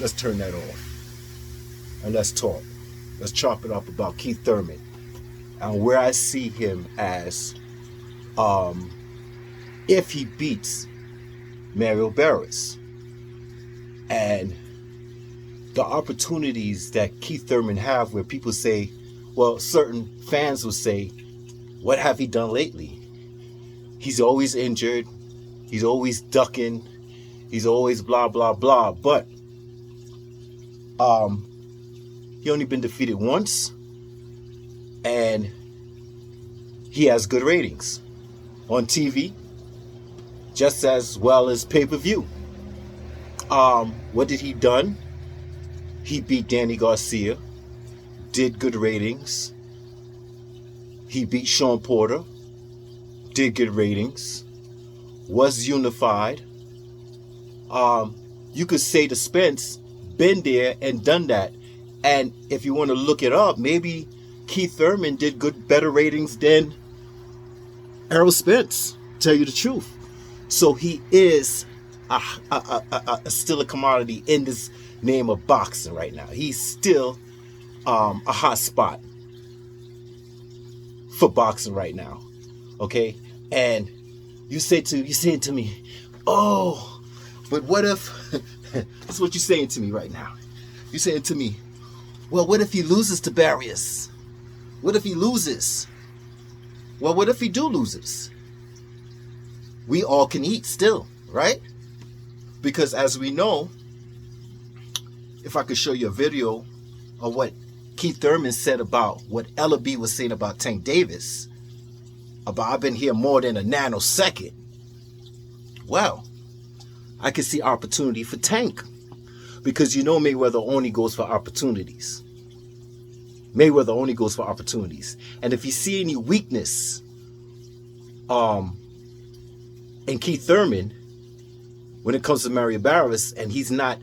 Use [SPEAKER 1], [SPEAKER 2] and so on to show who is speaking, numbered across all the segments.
[SPEAKER 1] let's turn that off and let's talk. Let's chop it up about Keith Thurman and where I see him as um, if he beats Mario Barris and the opportunities that Keith Thurman have where people say, well, certain fans will say, what have he done lately? He's always injured. He's always ducking. He's always blah, blah, blah. But he only been defeated once. And he has good ratings on TV, just as well as pay-per-view. What did he done? He beat Danny Garcia, did good ratings. He beat Sean Porter, did good ratings, was unified. You could say the Spence been there and done that. And if you want to look it up, maybe Keith Thurman did better ratings than Errol Spence, tell you the truth. So he is still a commodity in this name of boxing right now. He's still a hot spot for boxing right now. Okay? And you saying to me, oh, but what if that's what you're saying to me right now. You're saying to me, well, what if he loses to Barrios? What if he loses? Well, what if he loses? We all can eat still, right? Because as we know, if I could show you a video of what Keith Thurman said about what Ella B was saying about Tank Davis, about I've been here more than a nanosecond. Well, I can see opportunity for Tank. Because you know Mayweather only goes for opportunities. Mayweather only goes for opportunities. And if you see any weakness in Keith Thurman when it comes to Mario Barris, and he's not,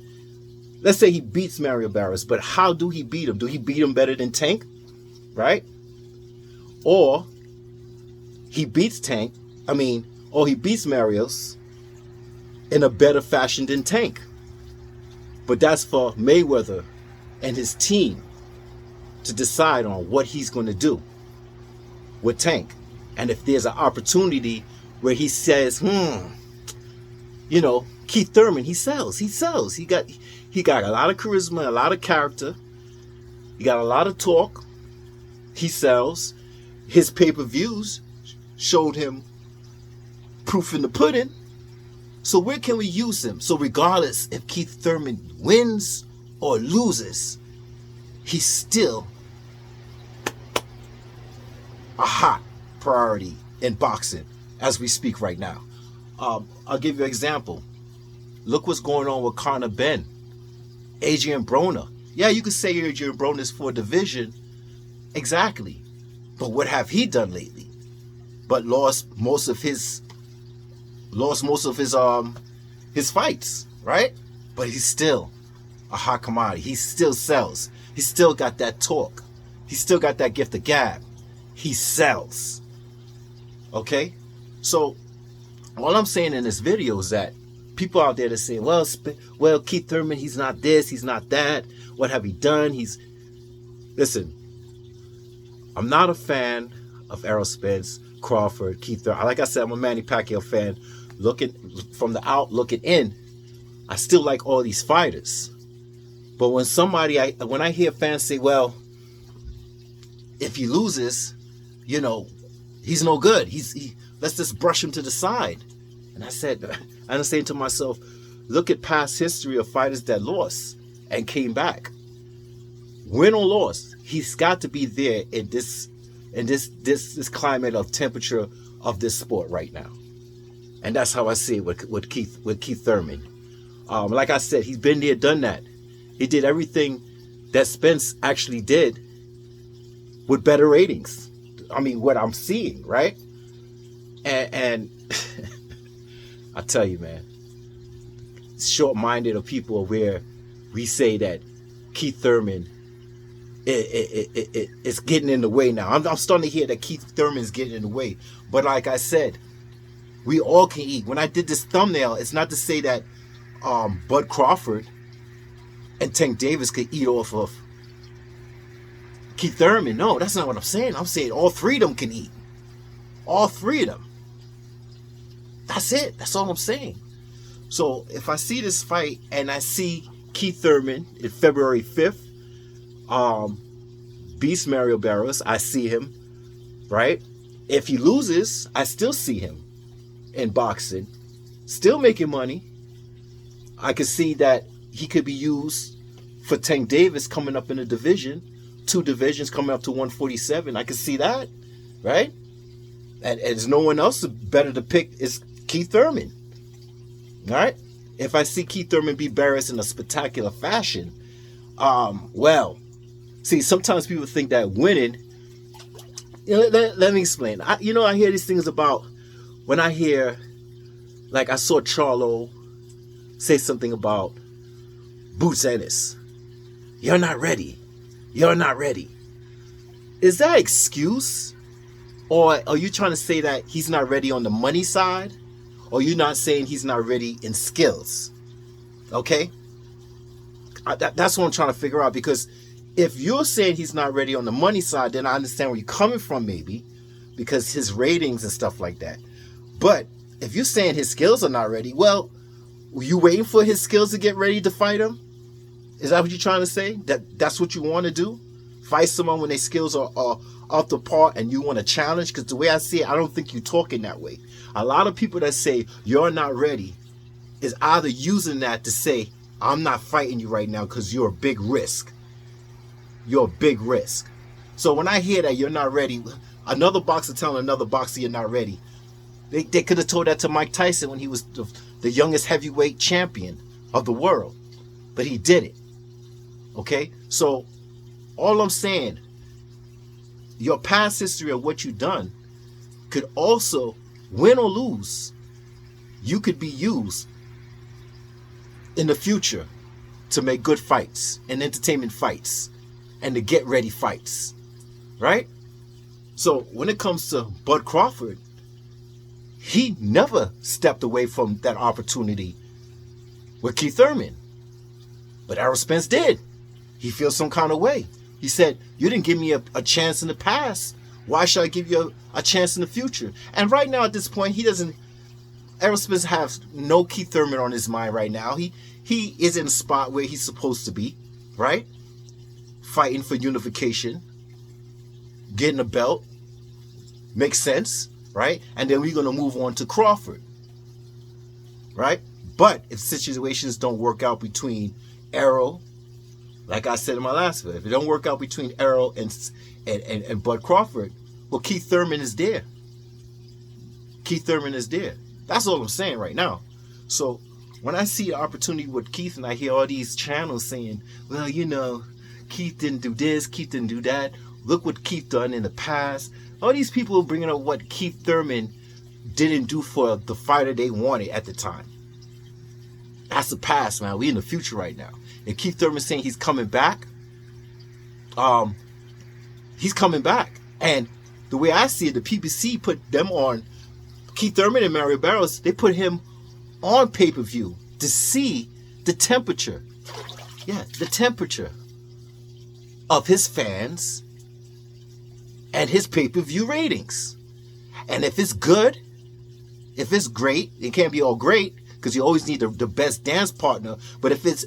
[SPEAKER 1] let's say he beats Mario Barris, but how do he beat him? Do he beat him better than Tank? Right? Or he beats or he beats Marios in a better fashion than Tank. But that's for Mayweather and his team to decide on what he's going to do with Tank. And if there's an opportunity where he says, Keith Thurman, he sells. He got a lot of charisma, a lot of character. He got a lot of talk. He sells. His pay-per-views showed him proof in the pudding. So where can we use him? So regardless if Keith Thurman wins or loses, he's still a hot priority in boxing as we speak right now. I'll give you an example. Look what's going on with Conor Benn, Adrian Broner. Yeah, you could say Adrian Broner is for a division. Exactly. But what have he done lately? But lost most of his fights, right? But he's still a hot commodity. He still sells. He still got that talk. He still got that gift of gab. He sells. Okay? So all I'm saying in this video is that people out there that say, well, Keith Thurman, he's not this, he's not that. What have he done? Listen, I'm not a fan of Errol Spence, Crawford, Keith Thurman. Like I said, I'm a Manny Pacquiao fan. Looking from the out, looking in, I still like all these fighters. But when I hear fans say, well, if he loses, he's no good. Let's just brush him to the side. And I'm saying to myself, look at past history of fighters that lost and came back. Win or loss, he's got to be there in this climate of temperature of this sport right now. And that's how I see it with Keith Thurman. Like I said, he's been there, done that. He did everything that Spence actually did with better ratings. I mean, what I'm seeing, right? And I tell you, man, short-minded of people are where we say that Keith Thurman it's getting in the way now. I'm starting to hear that Keith Thurman's getting in the way. But like I said, we all can eat. When I did this thumbnail, it's not to say that Bud Crawford and Tank Davis could eat off of Keith Thurman. No, that's not what I'm saying. I'm saying all three of them can eat. All three of them. That's it. That's all I'm saying. So if I see this fight and I see Keith Thurman in February 5th, Beast Mario Barros, I see him, right? If he loses, I still see him in boxing, still making money. I could see that he could be used for Tank Davis coming up in a division, 2 divisions coming up to 147. I could see that, right? And there's no one else better to pick is Keith Thurman. All right? If I see Keith Thurman beat Barris in a spectacular fashion, well, see, sometimes people think that winning, let me explain. I hear these things about, when I hear, like I saw Charlo say something about Boots Ennis. You're not ready. You're not ready. Is that excuse? Or are you trying to say that he's not ready on the money side? Or you're not saying he's not ready in skills? Okay? That's what I'm trying to figure out. Because if you're saying he's not ready on the money side, then I understand where you're coming from, maybe. Because his ratings and stuff like that. But if you're saying his skills are not ready, well, were you waiting for his skills to get ready to fight him? Is that what you're trying to say? That's what you want to do? Fight someone when their skills are off the part and you want to challenge? Because the way I see it, I don't think you're talking that way. A lot of people that say you're not ready is either using that to say, I'm not fighting you right now because you're a big risk. You're a big risk. So when I hear that you're not ready, another boxer telling another boxer you're not ready, they could have told that to Mike Tyson when he was the youngest heavyweight champion of the world. But he did it. Okay? So all I'm saying, your past history of what you've done could also, win or lose, you could be used in the future to make good fights and entertainment fights and to get ready fights. Right? So when it comes to Bud Crawford, he never stepped away from that opportunity with Keith Thurman. But Errol Spence did. He feels some kind of way. He said, you didn't give me a chance in the past. Why should I give you a chance in the future? And right now at this point, Errol Spence has no Keith Thurman on his mind right now. He is in a spot where he's supposed to be, right? Fighting for unification, getting a belt. Makes sense, right? And then we're going to move on to Crawford, right? But if situations don't work out between Errol, like I said in my last video, if it don't work out between Errol and Bud Crawford, well, Keith Thurman is there. Keith Thurman is there. That's all I'm saying right now. So when I see the opportunity with Keith and I hear all these channels saying, well, Keith didn't do this, Keith didn't do that. Look what Keith done in the past. All these people are bringing up what Keith Thurman didn't do for the fighter they wanted at the time. That's the past, man. We in the future right now. And Keith Thurman saying he's coming back. He's coming back. And the way I see it, the PBC put them on, Keith Thurman and Mario Barros, they put him on pay-per-view to see the temperature. Yeah, the temperature of his fans and his pay-per-view ratings. And if it's good, if it's great, it can't be all great because you always need the best dance partner. But if it's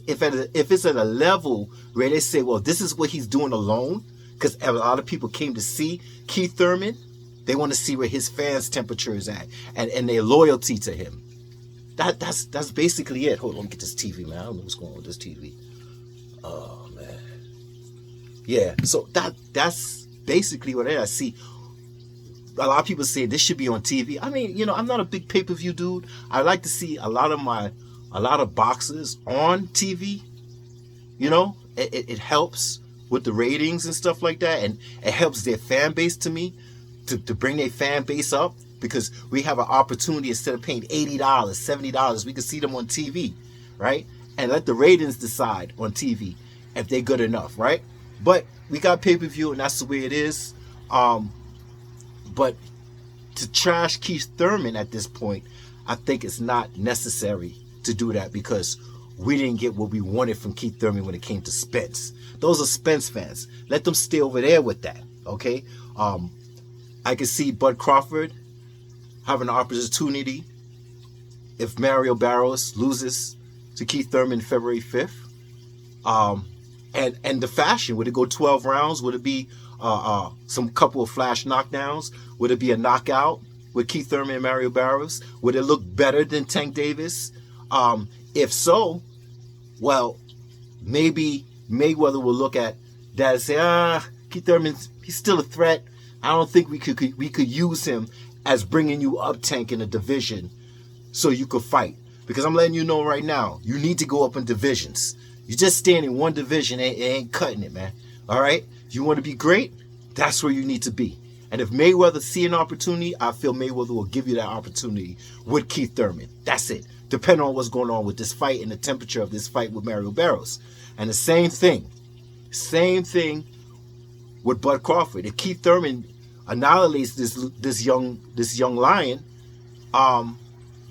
[SPEAKER 1] at a level where they say, well, this is what he's doing alone, because a lot of people came to see Keith Thurman, they want to see where his fans' temperature is at and their loyalty to him. That's basically it. Hold on, let me get this TV, man. I don't know what's going on with this TV. Oh man. Yeah, so that's basically what I see. A lot of people say this should be on TV. I mean, I'm not a big pay-per-view dude. I like to see a lot of boxers on TV. It helps with the ratings and stuff like that, and it helps their fan base to me to bring their fan base up, because we have an opportunity, instead of paying $80, $70, we can see them on TV, right? And let the ratings decide on TV if they're good enough, right? But we got pay-per-view, and that's the way it is. But to trash Keith Thurman at this point, I think it's not necessary to do that, because we didn't get what we wanted from Keith Thurman when it came to Spence. Those are Spence fans. Let them stay over there with that, okay? I can see Bud Crawford having an opportunity if Mario Barrios loses to Keith Thurman February 5th. And the fashion, would it go 12 rounds? Would it be some couple of flash knockdowns? Would it be a knockout with Keith Thurman and Mario Barrios? Would it look better than Tank Davis? If so, well, maybe Mayweather will look at that and say, Keith Thurman, he's still a threat. I don't think we could use him as bringing you up, Tank, in a division so you could fight. Because I'm letting you know right now, you need to go up in divisions. You just staying in one division, it ain't cutting it, man. All right? You want to be great? That's where you need to be. And if Mayweather see an opportunity, I feel Mayweather will give you that opportunity with Keith Thurman. That's it. Depending on what's going on with this fight and the temperature of this fight with Mario Barrios. And the same thing with Bud Crawford. If Keith Thurman annihilates this young lion,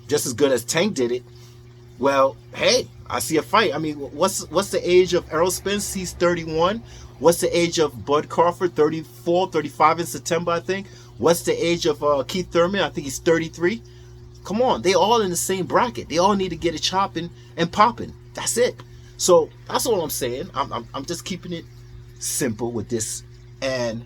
[SPEAKER 1] just as good as Tank did it, well, hey, I see a fight. I mean, what's the age of Errol Spence? He's 31. What's the age of Bud Crawford? 34, 35 in September, I think. What's the age of Keith Thurman? I think he's 33. Come on, they all in the same bracket. They all need to get it chopping and popping. That's it. So that's all I'm saying. I'm just keeping it simple with this. And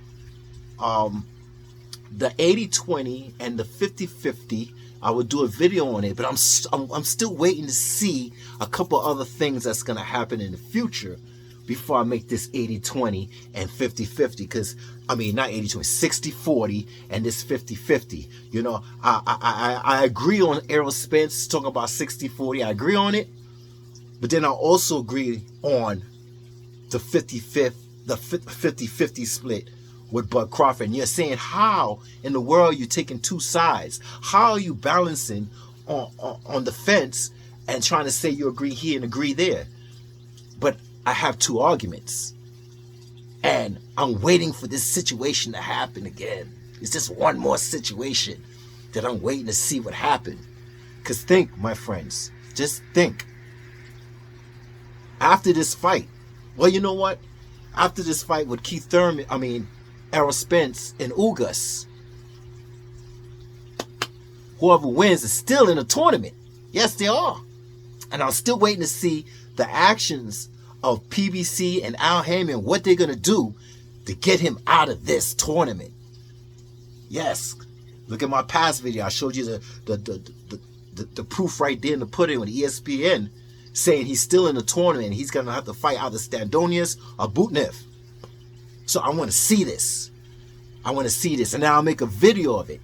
[SPEAKER 1] the 80-20 and the 50-50, I would do a video on it, but I'm still waiting to see a couple other things that's gonna happen in the future before I make this 80-20 and 50-50. Because I mean, not 80-20, 60-40 and this 50-50. You know, I agree on Errol Spence talking about 60-40. I agree on it, but then I also agree on the 50-50 split with Bud Crawford. And you're saying, how in the world are you taking two sides? How are you balancing on the fence and trying to say you agree here and agree there? But I have two arguments, and I'm waiting for this situation to happen again. It's just one more situation that I'm waiting to see what happened. Because think, my friends, just think. After this fight, well, you know what? After this fight with Keith Thurman, Errol Spence and Ugas, whoever wins is still in the tournament. Yes, they are. And I'm still waiting to see the actions of PBC and Al Heyman, what they're going to do to get him out of this tournament. Yes. Look at my past video. I showed you the proof right there in the pudding with ESPN saying he's still in the tournament and he's going to have to fight either Standonius or Butnev. So I want to see this. I want to see this. And now I'll make a video of it.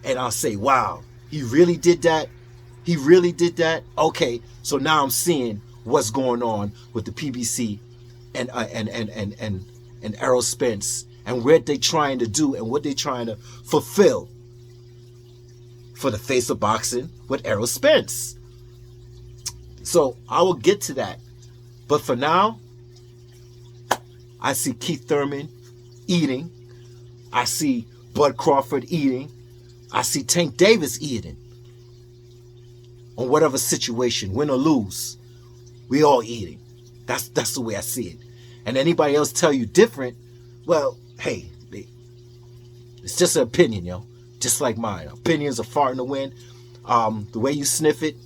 [SPEAKER 1] And I'll say, wow, he really did that? He really did that? Okay, so now I'm seeing what's going on with the PBC and Errol Spence and what they're trying to do and what they're trying to fulfill for the face of boxing with Errol Spence. So I will get to that. But for now, I see Keith Thurman eating. I see Bud Crawford eating. I see Tank Davis eating. On whatever situation, win or lose, we all eating. That's the way I see it. And anybody else tell you different, well, hey, it's just an opinion, yo. Just like mine. Opinions are far in the wind. The way you sniff it,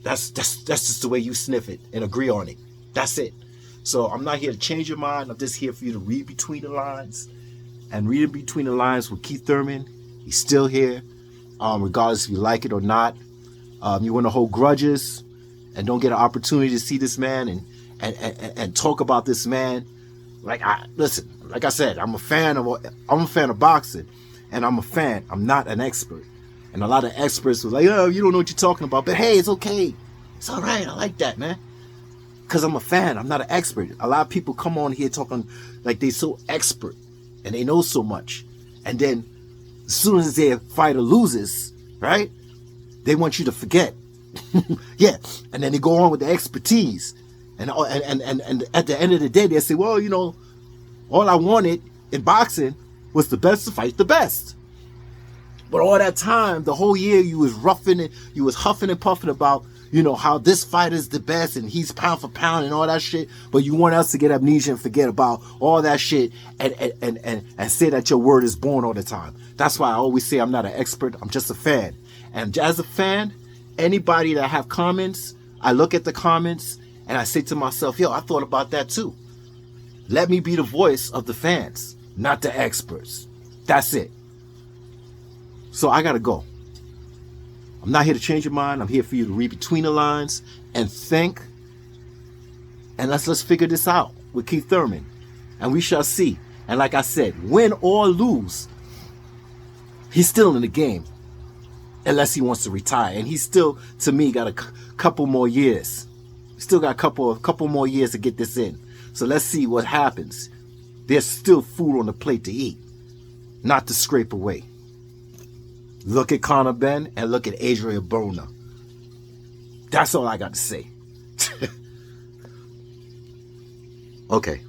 [SPEAKER 1] that's just the way you sniff it and agree on it. That's it. So I'm not here to change your mind. I'm just here for you to read between the lines. And reading between the lines with Keith Thurman, he's still here, regardless if you like it or not. You want to hold grudges and don't get an opportunity to see this man and talk about this man. Like I said, I'm a fan of boxing, and I'm a fan. I'm not an expert. And a lot of experts were like, oh, you don't know what you're talking about. But hey, it's okay. It's all right. I like that, man. Because I'm a fan. I'm not an expert. A lot of people come on here talking like they're so expert and they know so much. And then as soon as their fighter loses, right, they want you to forget. Yeah. And then they go on with the expertise. And at the end of the day, they say, well, you know, all I wanted in boxing was the best to fight the best. But all that time, the whole year, you was huffing and puffing about, you know, how this fighter's the best and he's pound for pound and all that shit, but you want us to get amnesia and forget about all that shit and say that your word is born all the time. That's why I always say I'm not an expert, I'm just a fan. And as a fan, anybody that have comments, I look at the comments and I say to myself, yo, I thought about that too. Let me be the voice of the fans, not the experts. That's it. So I gotta go. I'm not here to change your mind. I'm here for you to read between the lines and think. And let's figure this out with Keith Thurman. And we shall see. And like I said, win or lose, he's still in the game. Unless he wants to retire. And he's still, to me, got a couple more years. Still got a couple more years to get this in. So let's see what happens. There's still food on the plate to eat. Not to scrape away. Look at Conor Benn and look at Adrian Broner. That's all I got to say. Okay.